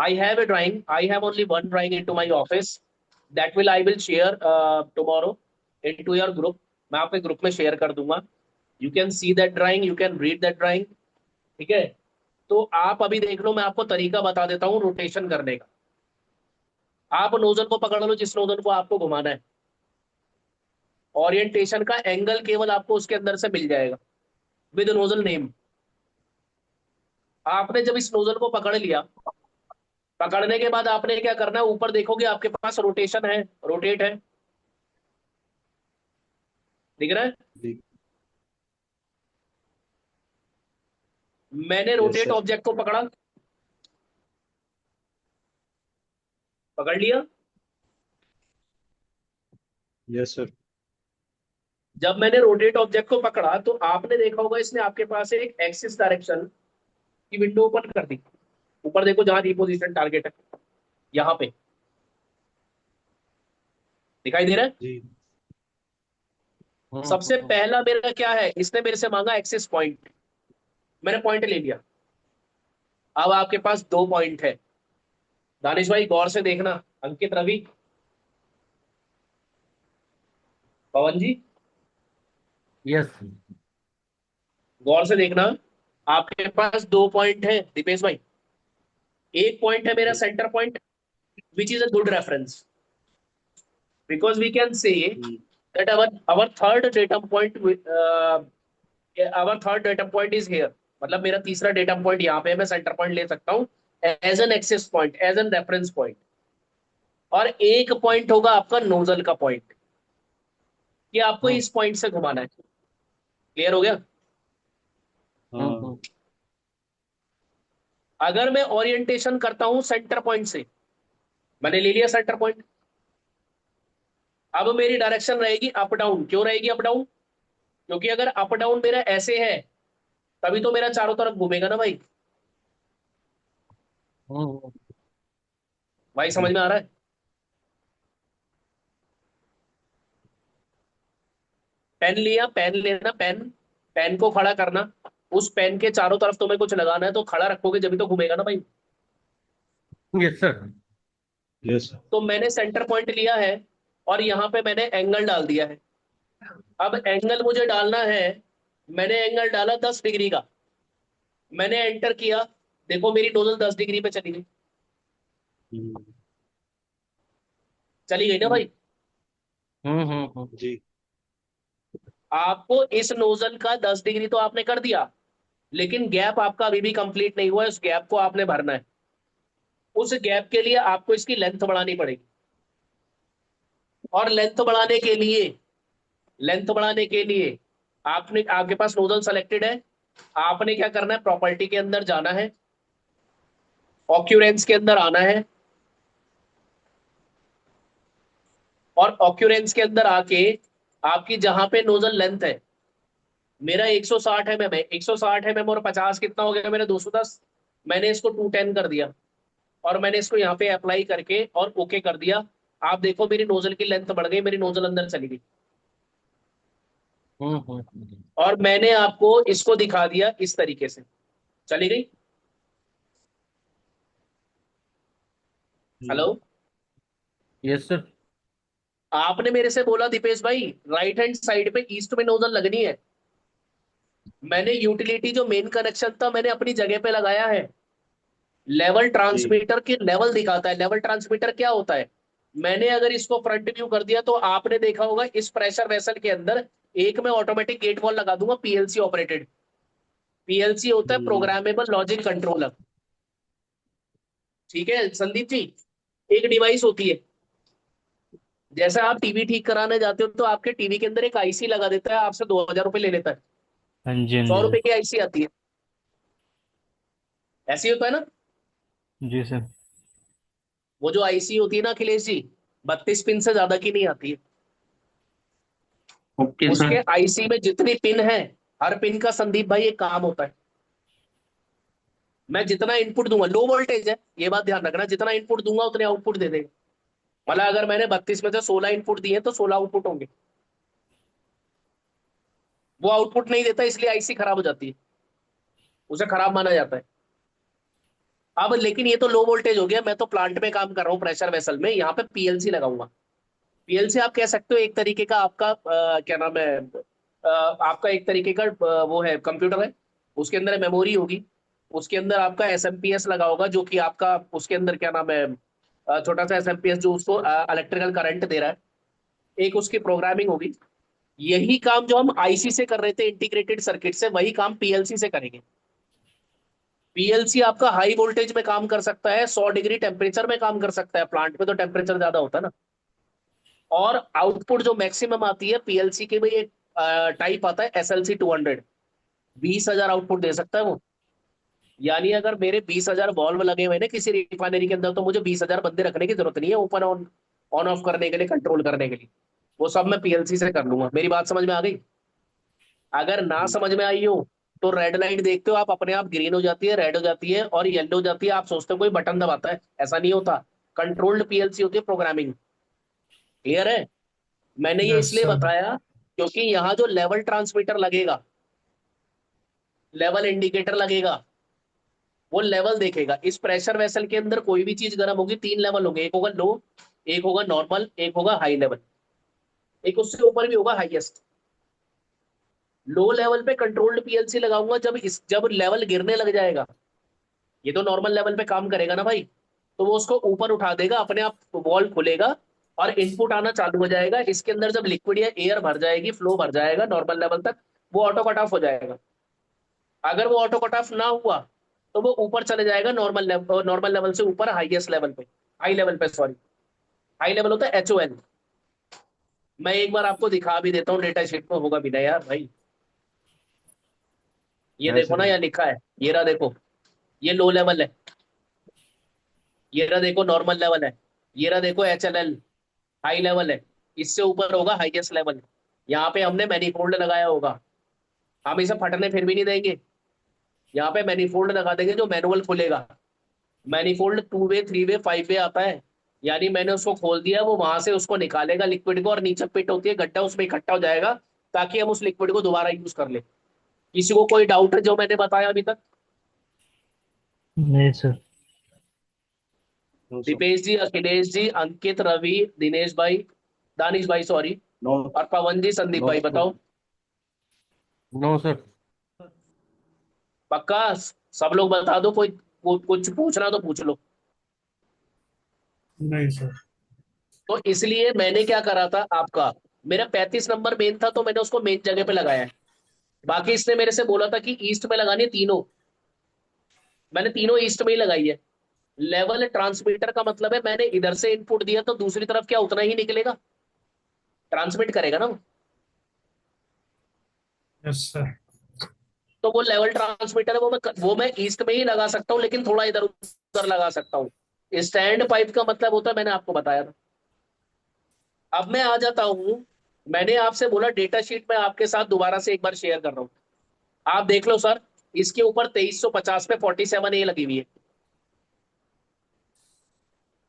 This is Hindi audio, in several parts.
I have a drawing. I have only one drawing into my office. That will I will share tomorrow into your group. मैं आपके ग्रुप में शेयर कर दूंगा. You can see that drawing. You can read that drawing. ठीक है. तो आप अभी देख लो, मैं आपको तरीका बता देता हूँ रोटेशन करने का. आप नोजल को पकड़ लो, जिस नोजल को आपको घुमाना है. ओरिएंटेशन का एंगल केवल आपको उसके अंदर से मिल जाएगा विद नोजल नेम. आपने जब इस नोजल को पकड़ लिया, पकड़ने के बाद आपने क्या करना है, ऊपर देखोगे आपके पास रोटेशन है, रोटेट है, दिख रहा है. जी. मैंने यस रोटेट सर. ऑब्जेक्ट को पकड़ा, पकड़ लिया. Yes sir. जब मैंने रोटेट ऑब्जेक्ट को पकड़ा तो आपने देखा होगा इसने आपके पास एक एक्सिस डायरेक्शन की विंडो ओपन कर दी. ऊपर देखो जहां रिपोजिशन टारगेट है, यहां पे दिखाई दे रहा है. जी. सबसे पहला मेरा क्या है, इसने मेरे से मांगा एक्सिस पॉइंट. मैंने पॉइंट ले लिया. अब आपके पास दो पॉइंट है. दानिश भाई गौर से देखना, अंकित, रवि, पवन जी, यस. गौर से देखना. आपके पास दो पॉइंट है दीपेश भाई. एक पॉइंट है मेरा centre point, which is a good reference, because we can say that our third datum point our third datum point is here. मतलब मेरा तीसरा datum point यहाँ पे है, मैं सेंटर पॉइंट ले सकता हूँ as an access point, as an reference point. और एक पॉइंट होगा आपका नोजल का पॉइंट, कि आपको इस पॉइंट से घुमाना है. क्लियर हो गया. हाँ. अगर मैं ओरिएंटेशन करता हूं सेंटर पॉइंट से, मैंने ले लिया सेंटर पॉइंट. अब मेरी डायरेक्शन रहेगी अप डाउन. क्यों रहेगी अप डाउन? क्योंकि अगर अप डाउन मेरा ऐसे है तभी तो मेरा चारों तरफ घूमेगा ना भाई. भाई समझ जी. में आ रहा है. पेन लिया, पेन लेना, पेन, पेन को खड़ा करना. उस पेन के चारों तरफ तुम्हें कुछ लगाना है तो खड़ा रखोगे जब तो घूमेगा ना भाई. Yes sir. Yes sir. तो मैंने सेंटर पॉइंट लिया है और यहाँ पे मैंने एंगल डाल दिया है. अब एंगल मुझे डालना है. मैंने एंगल डाला 10 डिग्री का. मैंने एंटर किया. देखो मेरी नोजल 10 डिग्री पे चली गई. चली गई ना भाई. जी. आपको इस नोजल का 10 डिग्री तो आपने कर दिया, लेकिन गैप आपका अभी भी कंप्लीट नहीं हुआ है. उस गैप को आपने भरना है. उस गैप के लिए आपको इसकी लेंथ बढ़ानी पड़ेगी. और लेंथ बढ़ाने के लिए आपने, आपके पास नोजल सेलेक्टेड है, आपने क्या करना है, प्रॉपर्टी के अंदर जाना है, ऑक्यूरेंस के अंदर आना है. और ऑक्यूरेंस के अंदर आके आपकी जहां पे नोजल लेंथ है, मेरा 160 mm है, 160 mm और 50 कितना हो गया मेरा 210. मैंने इसको 210 कर दिया और मैंने इसको यहाँ पे अप्लाई करके और ओके कर दिया. आप देखो मेरी नोजल की लेंथ बढ़ गई, मेरी नोजल अंदर चली गई. और मैंने आपको इसको दिखा दिया इस तरीके से, चली गई. हेलो. Yes sir. आपने मेरे से बोला दीपेश भाई राइट हैंड साइड पे ईस्ट में नोजल लगनी है. मैंने यूटिलिटी जो मेन कनेक्शन था मैंने अपनी जगह पे लगाया है. लेवल जी. ट्रांसमीटर की लेवल दिखाता है. लेवल ट्रांसमीटर क्या होता है? मैंने अगर इसको फ्रंट व्यू कर दिया तो आपने देखा होगा इस प्रेशर वेसल के अंदर एक में ऑटोमेटिक गेट वॉल लगा दूंगा, पीएलसी ऑपरेटेड. पीएलसी होता है प्रोग्रामेबल लॉजिक कंट्रोलर. ठीक है संदीप जी. एक डिवाइस होती है, जैसे आप टीवी ठीक कराने जाते हो तो आपके टीवी के अंदर एक आईसी लगा देता है, आपसे 2000 रुपये ले लेता है. हाँ जी, हाँ 100 रुपए जी. की आईसी आती है. ऐसे ही होता है ना. जी सर. वो जो आईसी होती है ना अखिलेश जी, 32 पिन से ज्यादा की नहीं आती है. ओके उसके सर. आईसी में जितनी पिन है, हर पिन का संदीप भाई एक काम होता है. मैं जितना इनपुट दूंगा, लो वोल्टेज है ये बात ध्यान रखना, जितना इनपुट दूंगा उतने आउटपुट दे देगा. मतलब अगर मैंने 32 में से 16 इनपुट दिए तो 16 आउटपुट होंगे. वो आउटपुट नहीं देता इसलिए आईसी खराब हो जाती है, उसे खराब माना जाता है. अब लेकिन ये तो लो वोल्टेज हो गया, मैं तो प्लांट में काम कर रहा हूँ प्रेशर वेसल में, यहाँ पे पीएलसी लगाऊंगा। पीएलसी आप कह सकते हो एक तरीके का आपका क्या नाम है, आपका एक तरीके का वो है कंप्यूटर है, उसके अंदर मेमोरी होगी, उसके अंदर आपका एसएमपीएस लगा होगा जो कि आपका उसके अंदर क्या नाम है, छोटा सा एसएमपीएस जो उसको इलेक्ट्रिकल करंट दे रहा है, एक उसकी प्रोग्रामिंग होगी। यही काम जो हम आईसी से कर रहे थे इंटीग्रेटेड सर्किट से, वही काम पीएलसी से करेंगे। पीएलसी आपका हाई वोल्टेज में काम कर सकता है, 100 डिग्री टेम्परेचर में काम कर सकता है, प्लांट में तो टेम्परेचर ज्यादा होता है ना। और आउटपुट जो मैक्सिमम आती है पीएलसी के में, एक टाइप आता है एसएलसी 200, 20,000 आउटपुट दे सकता है वो। यानी अगर मेरे 20,000 वॉल्व लगे हुए ना किसी रिफाइनरी के अंदर, तो मुझे 20,000 बंदे रखने की जरूरत नहीं है ओपन ऑन ऑन ऑफ करने के लिए, कंट्रोल करने के लिए। वो सब मैं पीएलसी से कर लूंगा। मेरी बात समझ में आ गई? अगर ना समझ में आई हो तो रेड लाइट देखते हो आप, अपने आप ग्रीन हो जाती है, रेड हो जाती है और येलो हो जाती है, आप सोचते हो कोई बटन दबाता है, ऐसा नहीं होता। कंट्रोल्ड पीएलसी होती है, प्रोग्रामिंग। क्लियर है? मैंने ये यस इसलिए सर। बताया क्योंकि यहाँ जो लेवल ट्रांसमीटर लगेगा, लेवल इंडिकेटर लगेगा, वो लेवल देखेगा। इस प्रेशर वेसल के अंदर कोई भी चीज गर्म होगी, 3 लेवल होंगे, एक होगा लो, एक होगा नॉर्मल, एक होगा हाई लेवल, एक उससे ऊपर भी होगा हाईएस्ट। लो लेवल पे कंट्रोल्ड पीएलसी लगाऊंगा जब लेवल गिरने लग जाएगा, ये तो नॉर्मल लेवल पे काम करेगा ना भाई, तो वो उसको ऊपर उठा देगा, अपने आप वॉल्व खुलेगा और इनपुट आना चालू हो जाएगा। इसके अंदर जब लिक्विड या एयर भर जाएगी, फ्लो भर जाएगा नॉर्मल लेवल तक, वो ऑटो कट ऑफ हो जाएगा। अगर वो ऑटो कट ऑफ ना हुआ तो वो ऊपर चले जाएगा नॉर्मल लेवल से ऊपर हाईएस्ट लेवल पे, हाई लेवल पे सॉरी। हाई लेवल होता है HOL। मैं एक बार आपको दिखा भी देता हूँ, डेटा शीट में होगा भी ना यार भाई। ये है देखो सर। ना, यहाँ लिखा है, ये रहा देखो, ये लो लेवल है, ये रहा देखो नॉर्मल लेवल है, ये रहा देखो HLL हाई लेवल है, इससे ऊपर होगा हाईएस्ट लेवल। यहाँ पे हमने मैनीफोल्ड लगाया होगा, हम इसे फटने फिर भी नहीं देंगे। यहाँ पे मैनीफोल्ड लगा देंगे जो मैनुअल खुलेगा। मैनीफोल्ड 2 वे 3 वे 5 वे आता है, यानी मैंने उसको खोल दिया, वो वहां से उसको निकालेगा लिक्विड को, और नीचे पिट होती है, गड्ढा उसमें इकट्ठा हो जाएगा, ताकि हम उस लिक्विड को दोबारा यूज कर ले। किसी को कोई डाउट है जो मैंने बताया अभी तक? नहीं sir. No sir. Deepesh ji, Akhilesh ji, Ankit, Ravi, Dinesh भाई, दानिश भाई सॉरी, नो। और पवन जी, संदीप नो भाई, सर। बताओ। No sir. पक्का? सब लोग बता दो, कुछ पूछना तो पूछ लो। नहीं सर। तो इसलिए मैंने क्या करा था आपका, मेरा 35 नंबर मेन था तो मैंने उसको मेन जगह पे लगाया है। बाकी इसने मेरे से बोला था कि ईस्ट में लगानी है तीनों, मैंने तीनों ईस्ट में ही लगाई है। लेवल ट्रांसमीटर का मतलब है मैंने इधर से इनपुट दिया तो दूसरी तरफ क्या उतना ही निकलेगा, ट्रांसमिट करेगा ना वो। Yes sir. तो वो लेवल ट्रांसमीटर है, वो मैं ईस्ट में ही लगा सकता हूँ, लेकिन थोड़ा इधर उधर लगा सकता हूँ। स्टैंड पाइप का मतलब होता है, मैंने आपको बताया था। अब मैं आ जाता हूँ, मैंने आपसे बोला डेटा शीट में आपके साथ दोबारा से एक बार शेयर कर रहा हूँ, आप देख लो सर। इसके ऊपर 2350 पे 47A लगी हुई है।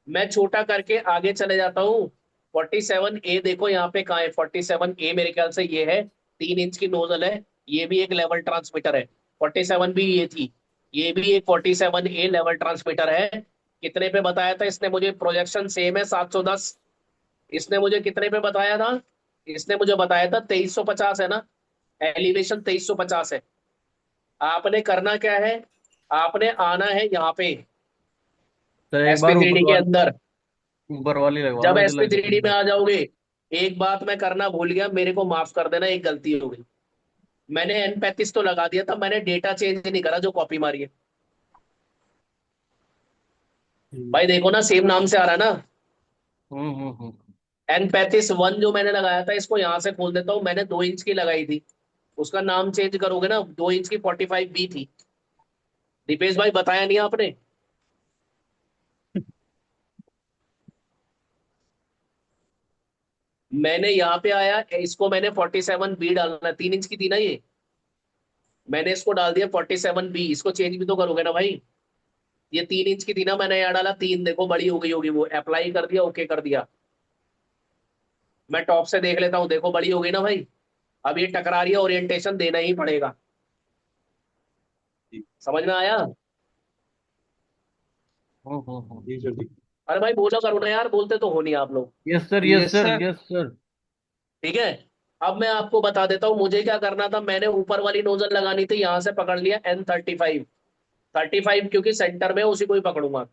मैं छोटा करके आगे चले जाता हूँ। 47A देखो यहाँ पे कहाँ है, 47A मेरे ख्याल से ये है, 3 इंच की नोजल है, ये भी एक लेवल ट्रांसमीटर है। 47 भी ये थी, ये भी एक 47A लेवल ट्रांसमीटर है। कितने पे बताया था इसने मुझे? प्रोजेक्शन सेम है 710। इसने मुझे कितने पे बताया था? इसने मुझे बताया था 2350 है ना, एलिवेशन 2350 है। आपने करना क्या है, आपने आना है यहाँ पे सर एक बार SP3D के अंदर। ऊपर वाली लगवा जब लो जो एसपी लगी थ्री डी में थी। आ जाओगे, एक बात मैं करना भूल गया, मेरे को माफ कर देना, एक गलती हो गई। मैंने N35 तो लगा दिया था, मैंने डेटा चेंज नहीं करा जो कॉपी मारी है। भाई देखो ना, सेम नाम से आ रहा है ना, हम्म। N35 1 जो मैंने लगाया था, इसको यहाँ से खोल देता हूँ, मैंने 2 इंच की लगाई थी, उसका नाम चेंज करोगे ना, 2 इंच की 45B थी। दीपेश भाई बताया नहीं आपने? मैंने यहाँ पे आया, इसको मैंने 47B डालना, 3 इंच की थी ना ये, मैंने इसको डाल दिया 47B। इसको चेंज भी तो करोगे ना भाई, ये 3 इंच की थी ना, मैंने यहाँ डाला 3, देखो बड़ी हो गई होगी, वो अप्लाई कर दिया, ओके कर दिया। मैं टॉप से देख लेता हूँ, देखो बड़ी हो गई ना भाई। अब ये टकरा रही है, ओरिएंटेशन देना ही पड़ेगा। समझ में आया? जी सर जी। अरे भाई बोला करो ना यार, बोलते तो हो नहीं आप लोग। Yes sir, yes yes sir, sir. Yes sir. ठीक है। अब मैं आपको बता देता हूँ मुझे क्या करना था। मैंने ऊपर वाली नोजल लगानी थी, यहां से पकड़ लिया N35। 35 क्योंकि सेंटर में उसी को ही पकड़ूंगा।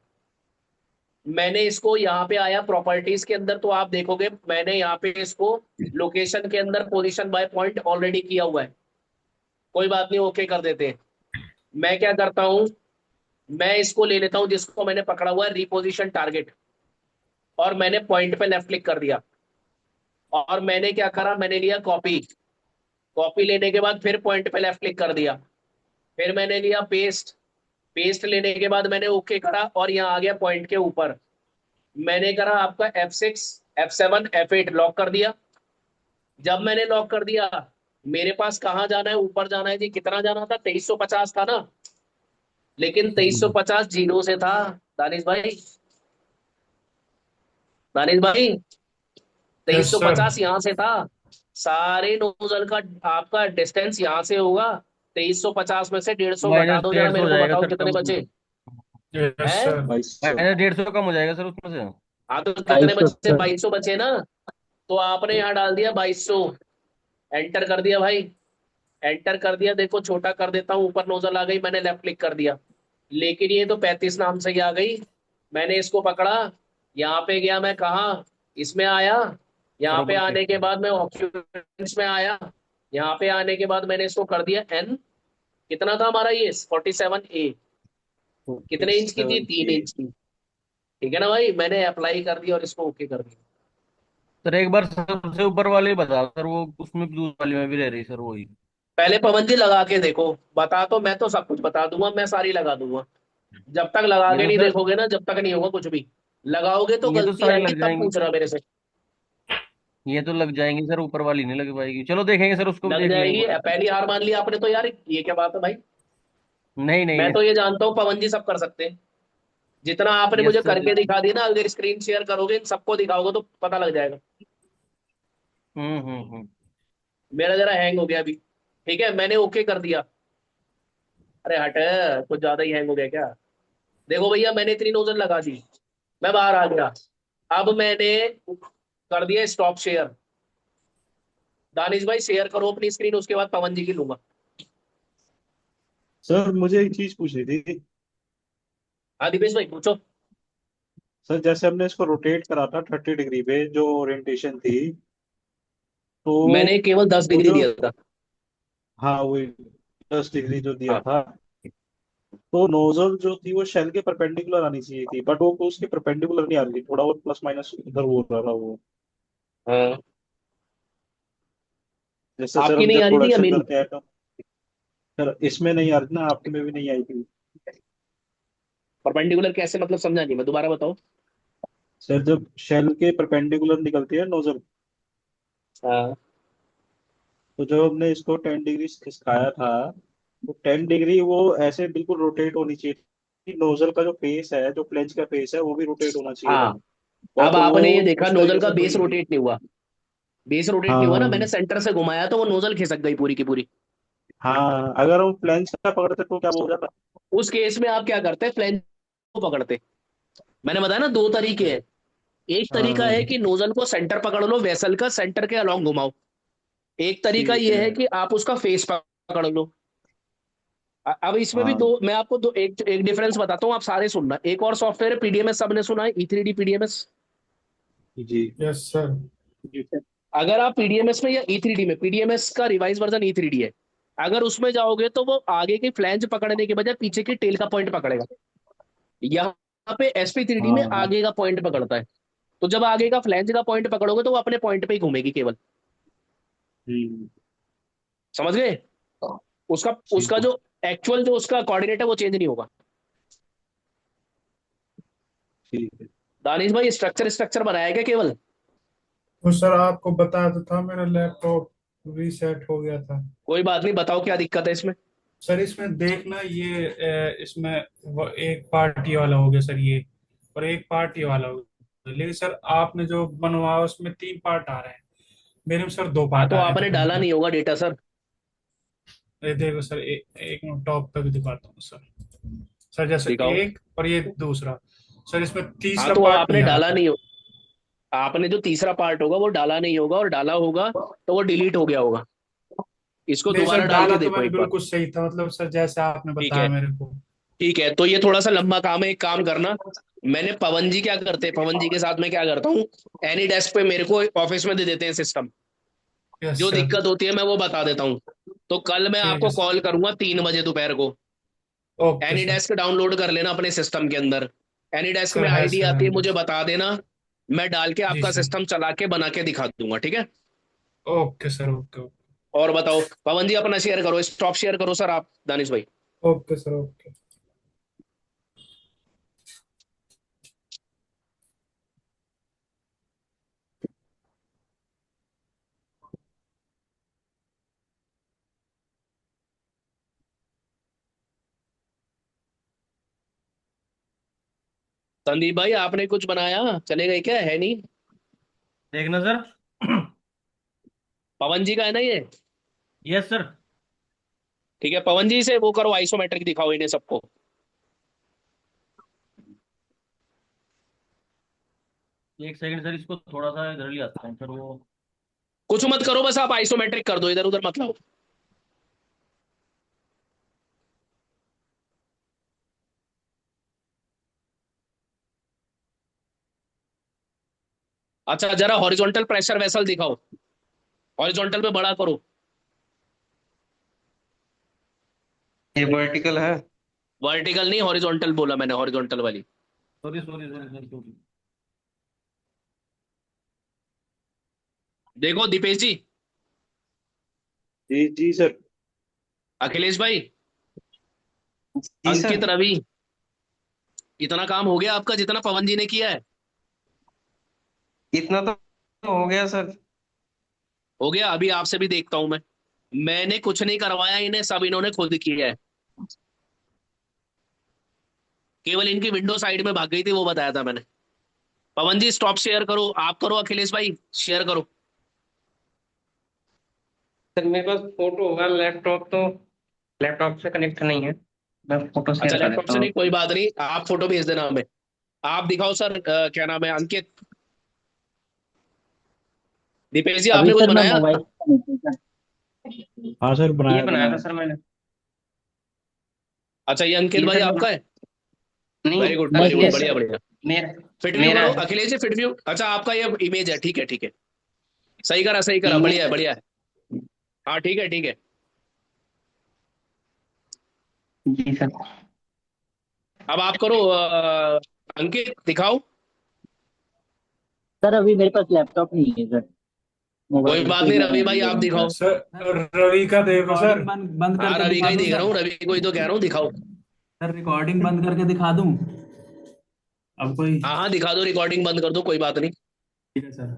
मैंने इसको यहाँ पे आया प्रॉपर्टीज के अंदर, तो आप देखोगे मैंने यहाँ पे इसको लोकेशन के अंदर पोजीशन बाय पॉइंट ऑलरेडी किया हुआ है। कोई बात नहीं, ओके कर देते हैं। मैं क्या करता हूँ, मैं इसको ले लेता हूँ जिसको मैंने पकड़ा हुआ है रिपोजिशन टारगेट, और मैंने पॉइंट पे लेफ्ट क्लिक कर दिया। और मैंने क्या करा, मैंने लिया कॉपी। कॉपी लेने के बाद फिर पॉइंट पे लेफ्ट क्लिक कर दिया। फिर मैंने लिया पेस्ट। पेस्ट लेने के बाद मैंने ओके करा और यहाँ आ गया पॉइंट के ऊपर। मैंने करा आपका F6 F7 F8 लॉक कर दिया। जब मैंने लॉक कर दिया, मेरे पास कहाँ जाना है, ऊपर जाना है जी। कितना जाना था, 2350 था ना। लेकिन जी 2350 जीरो से था। दानिश भाई, दानिश भाई, तेईस यस सौ सर। पचास यहाँ से था। सारे नोजल का आपका डिस्टेंस यहाँ से होगा। 2350 में से 150 घटा माइनस दो, जरा 150 मेरे हो को जाएगा बताओ सर, कितने कम। बचे यस हैं। सर। 2200। माइनस 150 कम हो जाएगा सर उसमें से। हाँ तो कितने 2200 बचे, सर। 2200 बचे ना। तो आपने यहाँ डाल दिया 2200। एंटर कर दिया भाई। एंटर कर दिया, देखो छोटा कर देता हूँ, ऊपर नोजल आ गई, मैंने लेफ्ट क्लिक कर दिया। लेकिन ये तो 35 नाम से ही आ गई। मैंने इसको पकड़ा, यहाँ पे गया मैं, कहाँ, इसमें आया। यहाँ पे ग्लोबल पे। आने के बाद मैं ऑक्यूपेंट्स में आया। यहाँ पे आने के बाद मैंने इसको कर दिया N। कितना था हमारा ये, 47A। कितने इंच की थी, 3 47K। इंच की। ठीक है ना भाई, मैंने अप्लाई कर दिया और इसको ओके कर दिया। सर एक बार सबसे ऊपर वाले ही बता सर, वो उसमें भी दूसरे वाले में भी रह रही सर वही। पहले पवन जी लगा के देखो। बता तो मैं तो सब कुछ बता दूंगा, मैं सारी लगा दूंगा। जब तक लगा ये के तो नहीं सर, देखोगे ना, जब तक नहीं होगा कुछ भी। लगाओगे तो ये तो गलती सारी आएगी, लग तब जाएंगी। पूछ रहा मेरे से। ये तो लग जाएंगी सर, ऊपर वाली नहीं लग पाएगी। चलो देखेंगे सर, उसको भी लग देख लेंगे जाएगी, कोई बात पहली हार मान ली आपने तो यार, ये क्या बात है भाई। नहीं। नहीं मैं नहीं। तो ये जानता हूँ पवन जी सब कर सकते हैं। जितना आपने मुझे यस सर, करके दिखा दिया ना, अगर स्क्रीन शेयर करोगे इन सबको दिखाओगे तो पता लग जाएगा। हम्म। मेरा जरा हैंग हो गया अभी। ठीक है, मैंने ओके कर दिया। अरे हट, कुछ ज्यादा ही हैंग हो गया क्या। देखो भैया, मैंने इतनी नोजल लगा दी, मैं बाहर आ गया। अब मैंने कर दिया स्टॉप शेयर। दानिश भाई शेयर करो अपनी स्क्रीन, उसके बाद पवन जी की लूंगा। सर मुझे एक चीज पूछनी थी। हाँ दिपेश भाई पूछो। सर जैसे हमने इसको रोटेट करा था 30 डिग्री पे, जो ओरिएंटेशन थी, तो मैंने केवल 10 डिग्री जो, दिया था। हाँ वही 10 डिग्री जो दिया हाँ था, तो नोजल जो थी वो शेल के परपेंडिकुलर आनी चाहिए थी, बट वो उसके परपेंडिकुलर नहीं आ रही थी, थोड़ा बहुत प्लस माइनस इधर हो रहा था वो। हाँ। जैसे सर आपकी हम नहीं जब आ रही थी या प्रोडक्शन मेरी। करते हैं तो, सर इसमें नहीं आ रही ना, आपके में भी नहीं आई थी। परपेंडिकुलर कैसे, मतलब समझा नहीं मैं, दोबारा बताओ। सर जब शेल के परपेंडिकुलर निकलती है नोजल, हाँ तो जब हमने इसको 10 डिग्री खिसकाया था, तो 10 डिग्री वो ऐसे बिल्कुल रोटेट होनी चाहिए थी। नोजल का जो फेस है, जो फ्लेंज का फेस है, वो भी रोटेट होना चाहिए था, हाँ। अब बट वो आपने ये देखा उस नोजल तरीके का से हुई बेस नहीं। रोटेट नहीं हुआ। बेस रोटेट हाँ नहीं हुआ ना, मैंने हाँ सेंटर से घुमाया तो वो नोजल खिसक गई पूरी की पूरी। हाँ, अगर हम फ्लेंज का पकड़ते तो क्या हो जाता। उस केस में आप क्या करते, फ्लैंज को पकड़ते। मैंने बताया ना, दो तरीके हैं। एक तरीका हाँ है कि नोजल को सेंटर पकड़ लो, वेसल का सेंटर के अलोंग घुमाओ। एक तरीका ठीक ये है। है कि आप उसका फेस पकड़ लो। अब इसमें भी हाँ दो, मैं आपको दो एक एक डिफरेंस बताता हूँ, आप सारे सुनना। एक और सॉफ्टवेयर है पीडीएमएस, सबने सुना है, E3D पीडीएमएस। जी यस सर। जी सर। अगर आप पीडीएमएस में या E3D में, पीडीएमएस का रिवाइज वर्जन E3D है, अगर उसमें जाओगे तो वो आगे की फ्लैंज पकड़ने के बजाय पीछे की टेल का पॉइंट पकड़ेगा। यहाँ पे SP3D में हाँ। आगे का पॉइंट पकड़ता है। तो जब आगे का फ्लैंज का पॉइंट पकड़ोगे तो वो अपने पॉइंट पे ही घूमेगी केवल। हम्म। समझ गए। उसका ठीक उसका है। जो एक्चुअल जो उसका कोऑर्डिनेट है वो चेंज नहीं होगा। ठीक है। दानिश भाई स्ट्रक्चर स्ट्रक्चर बनाया क्या केवल। तो सर आपको बताया तो था, मेरा लैपटॉप रीसेट हो गया था। कोई बात नहीं, बताओ क्या दिक्कत है इसमें। सर इसमें देखना, ये इसमें एक पार्ट ये वाला हो गया सर, ये और एक पार्ट ये वाला हो गया। लेकिन सर आपने जो बनवाया उसमें 3 पार्ट आ रहे हैं, मेरे में सर 2 पार्ट हाँ तो आ रहे हैं, आपने पता नहीं डाला क्यों। नहीं होगा डेटा सर। ये देखो सर, एक मिनट टॉप पे भी दिखाता हूँ सर। सर जैसे दिखाओ। एक और ये दूसरा, सर इसमें हाँ तीसरा तो पार्ट आपने नहीं आ डाला रहा नहीं हो, आपने जो तीसरा पार्ट होगा वो डाला नहीं होगा, और डाला होगा तो वो डिलीट हो गया होगा। इसको नहीं सर, दोबारा डाल डाला के तो देखो मैंने एक बार। बिल्कुल सही था, मतलब सर जैसे आपने ठीक बताया है, मेरे को। ठीक है, तो ये थोड़ा सा लंबा काम है, एक काम करना। मैंने पवन जी क्या करते हैं, पवन जी के साथ मैं क्या करता हूँ, एनी डेस्क पे मेरे को ऑफिस में दे देते हैं सिस्टम। यस जो सर। दिक्कत होती है मैं वो बता देता हूँ। तो कल मैं ठीक है आपको सर। कॉल करूंगा 3 बजे दोपहर को। Okay any sir. Desk download कर लेना अपने सिस्टम के अंदर। एनी डेस्क सर में है आईडी सर आती है, एंड। मुझे बता देना। मैं डाल के जी आपका सर। सिस्टम चला के बना के दिखा दूंगा, ठीक है। Okay sir. Okay okay. और बताओ पवन जी, अपना शेयर करो, स्टॉप शेयर करो सर आप, दानिश भाई। Okay sir. ओके। संदीप भाई आपने कुछ बनाया, चलेगा क्या, है नहीं? देखना सर। पवन जी का है ना ये? Yes sir. ठीक है, पवन जी से वो करो, आइसोमेट्रिक दिखाओ इन्हें सबको। एक सेकंड सर, इसको थोड़ा सा इधर ले आता हूँ सर वो। कुछ मत करो, बस आप आइसोमेट्रिक कर दो, इधर उधर मत लाओ। अच्छा जरा हॉरिजॉन्टल प्रेशर वेसल दिखाओ, हॉरिजॉन्टल पे बड़ा करो। ये वर्टिकल है। वर्टिकल नहीं, हॉरिजॉन्टल बोला मैंने, हॉरिजॉन्टल वाली। Sorry sorry sorry sorry sorry. देखो दीपेश जी, जी जी सर। अखिलेश भाई, जी अंकित, सर। रवि, इतना काम हो गया आपका जितना पवन जी ने किया है? इतना तो हो गया सर। हो गया, अभी आपसे भी देखता हूं मैं। मैंने कुछ नहीं करवाया इन्हें, सब इन्होंने खुद किया है। केवल इनकी विंडो साइड में भाग गई थी, वो बताया था मैंने। पवन जी स्टॉप शेयर करो, आप करो, अखिलेश भाई शेयर करो। सर मेरे पास फोटो होगा, लैपटॉप तो लैपटॉप से कनेक्ट नहीं है। मैं फोटो अच्छा शेयर कर लैपटॉप देता से हूँ नहीं, आपको। कोई बात नहीं, आप फोटो भेज देना हमें। आप दिखाओ सर, क्या नाम है, अंकित, दीपेश जी अभी आपने कुछ सर मैं बनाया? मोबाइल से कनेक्ट है सर। हाँ सर, ये बनाया बनाया था बनाया। सर मैंने। अच्छा ये अंकित ये भाई सर मेरा आपका है? नहीं। वेरी गुड नहीं वेरी गुड, ये सर। बढ़िया सर बढ़िया। मेरा फिट व्यू मेरा करो है। अखिलेश जी, फिट व्यू, अच्छा आपका ये इमेज है, ठीक है ठीक है। सही करा, बढ़िया इमेज है है। बढ़िया है। हाँ ठीक है ठीक है। जी सर। अब आप करो, अंकित दिखाओ। सर अभी मेरे पास लैपटॉप नहीं है सर, कोई मोबाइल से बात ही नहीं, मैं रवि भाई आप ले रहा हूँ दिखाओ। सर। सर रवि का देखो सर। रिकॉर्डिंग बंद बंद हाँ करके रवि का दिखा ही दूं देख रहा सर? हूँ, रवि को ही तो कह रहा हूँ, दिखाओ। सर रिकॉर्डिंग बंद करके दिखा दूं? अब कोई? हाँ हाँ दिखा दो, रिकॉर्डिंग बंद कर दो, कोई बात नहीं। ठीक है सर।